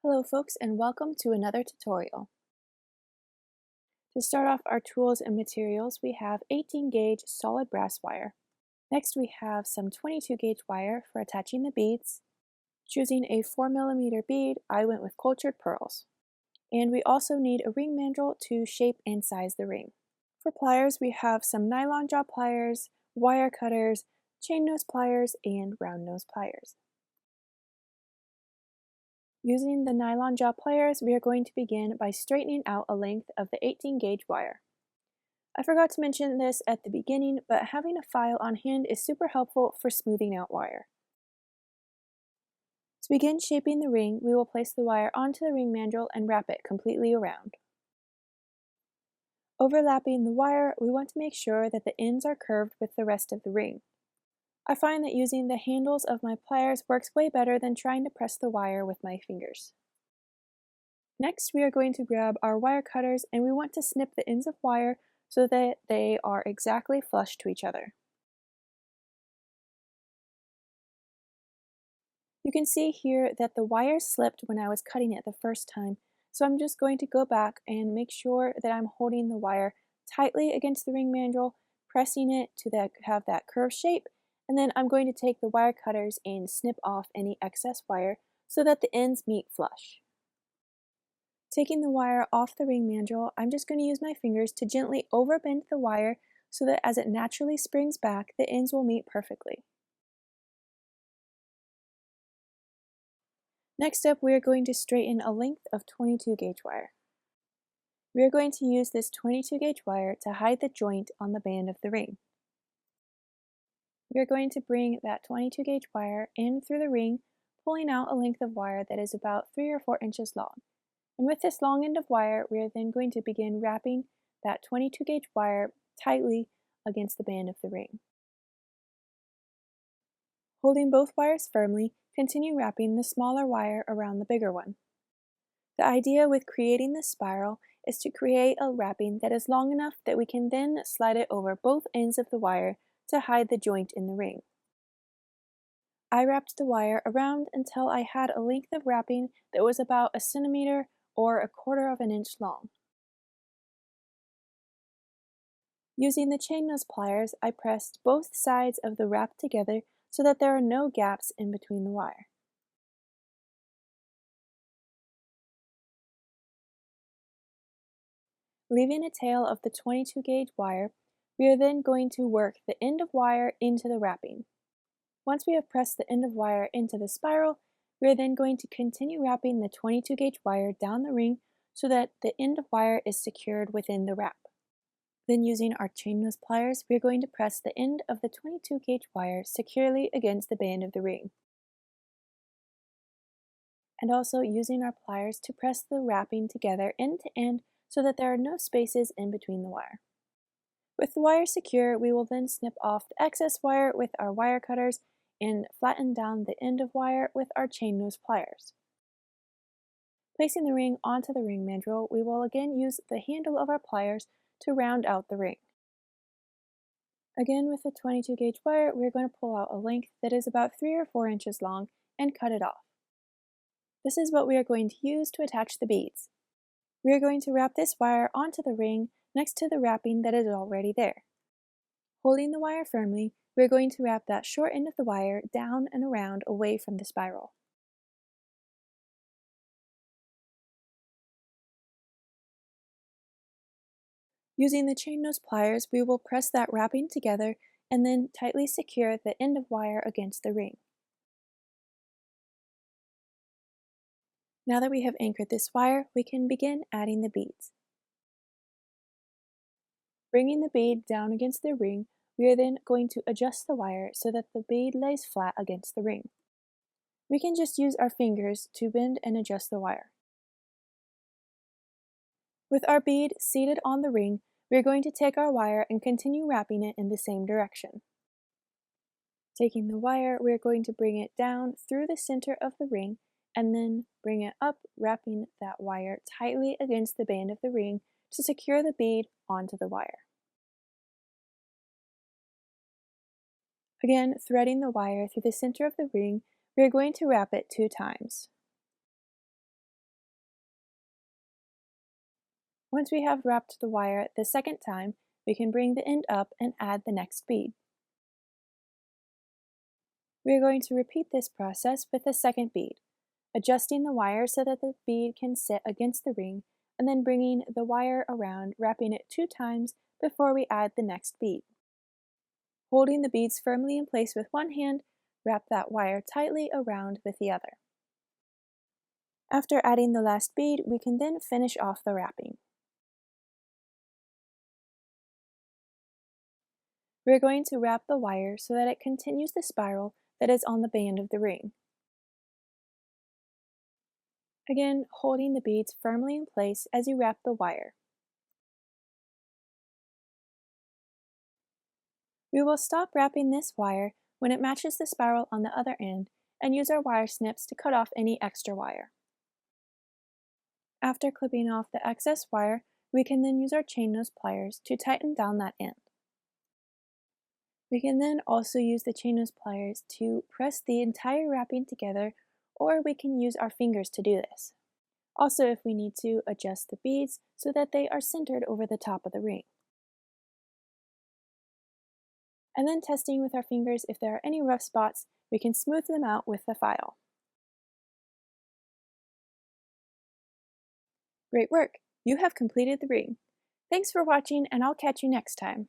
Hello folks, and welcome to another tutorial. To start off our tools and materials, we have 18 gauge solid brass wire. Next we have some 22 gauge wire for attaching the beads. Choosing a 4mm bead, I went with cultured pearls. And we also need a ring mandrel to shape and size the ring. For pliers, we have some nylon jaw pliers, wire cutters, chain nose pliers, and round nose pliers. Using the nylon jaw pliers, we are going to begin by straightening out a length of the 18 gauge wire. I forgot to mention this at the beginning, but having a file on hand is super helpful for smoothing out wire. To begin shaping the ring, we will place the wire onto the ring mandrel and wrap it completely around. Overlapping the wire, we want to make sure that the ends are curved with the rest of the ring. I find that using the handles of my pliers works way better than trying to press the wire with my fingers. Next, we are going to grab our wire cutters and we want to snip the ends of wire so that they are exactly flush to each other. You can see here that the wire slipped when I was cutting it the first time, so I'm just going to go back and make sure that I'm holding the wire tightly against the ring mandrel, pressing it to have that curved shape, and then I'm going to take the wire cutters and snip off any excess wire so that the ends meet flush. Taking the wire off the ring mandrel, I'm just going to use my fingers to gently overbend the wire so that as it naturally springs back, the ends will meet perfectly. Next up, we are going to straighten a length of 22 gauge wire. We are going to use this 22 gauge wire to hide the joint on the band of the ring. We are going to bring that 22 gauge wire in through the ring, pulling out a length of wire that is about 3 or 4 inches long. And with this long end of wire, we are then going to begin wrapping that 22 gauge wire tightly against the band of the ring. Holding both wires firmly, continue wrapping the smaller wire around the bigger one. The idea with creating this spiral is to create a wrapping that is long enough that we can then slide it over both ends of the wire to hide the joint in the ring. I wrapped the wire around until I had a length of wrapping that was about 1 centimeter or 1/4 of an inch long. Using the chain nose pliers, I pressed both sides of the wrap together so that there are no gaps in between the wire. Leaving a tail of the 22 gauge wire, we are then going to work the end of wire into the wrapping. Once we have pressed the end of wire into the spiral, we are then going to continue wrapping the 22 gauge wire down the ring so that the end of wire is secured within the wrap. Then using our chain nose pliers, we are going to press the end of the 22 gauge wire securely against the band of the ring. And also using our pliers to press the wrapping together end to end so that there are no spaces in between the wire. With the wire secure, we will then snip off the excess wire with our wire cutters and flatten down the end of wire with our chain nose pliers. Placing the ring onto the ring mandrel, we will again use the handle of our pliers to round out the ring. Again, with the 22 gauge wire, we're going to pull out a length that is about 3 or 4 inches long and cut it off. This is what we are going to use to attach the beads. We are going to wrap this wire onto the ring next to the wrapping that is already there. Holding the wire firmly, we are going to wrap that short end of the wire down and around away from the spiral. Using the chain nose pliers, we will press that wrapping together and then tightly secure the end of wire against the ring. Now that we have anchored this wire, we can begin adding the beads. Bringing the bead down against the ring, we are then going to adjust the wire so that the bead lays flat against the ring. We can just use our fingers to bend and adjust the wire. With our bead seated on the ring, we are going to take our wire and continue wrapping it in the same direction. Taking the wire, we are going to bring it down through the center of the ring and then bring it up, wrapping that wire tightly against the band of the ring to secure the bead onto the wire. Again, threading the wire through the center of the ring, we are going to wrap it 2 times. Once we have wrapped the wire the second time, we can bring the end up and add the next bead. We are going to repeat this process with the second bead, adjusting the wire so that the bead can sit against the ring, and then bringing the wire around, wrapping it 2 times before we add the next bead. Holding the beads firmly in place with one hand, wrap that wire tightly around with the other. After adding the last bead, we can then finish off the wrapping. We're going to wrap the wire so that it continues the spiral that is on the band of the ring. Again, holding the beads firmly in place as you wrap the wire. We will stop wrapping this wire when it matches the spiral on the other end and use our wire snips to cut off any extra wire. After clipping off the excess wire, we can then use our chain nose pliers to tighten down that end. We can then also use the chain nose pliers to press the entire wrapping together, or we can use our fingers to do this. Also, if we need to, adjust the beads so that they are centered over the top of the ring. And then testing with our fingers if there are any rough spots, we can smooth them out with the file. Great work! You have completed the ring. Thanks for watching, and I'll catch you next time.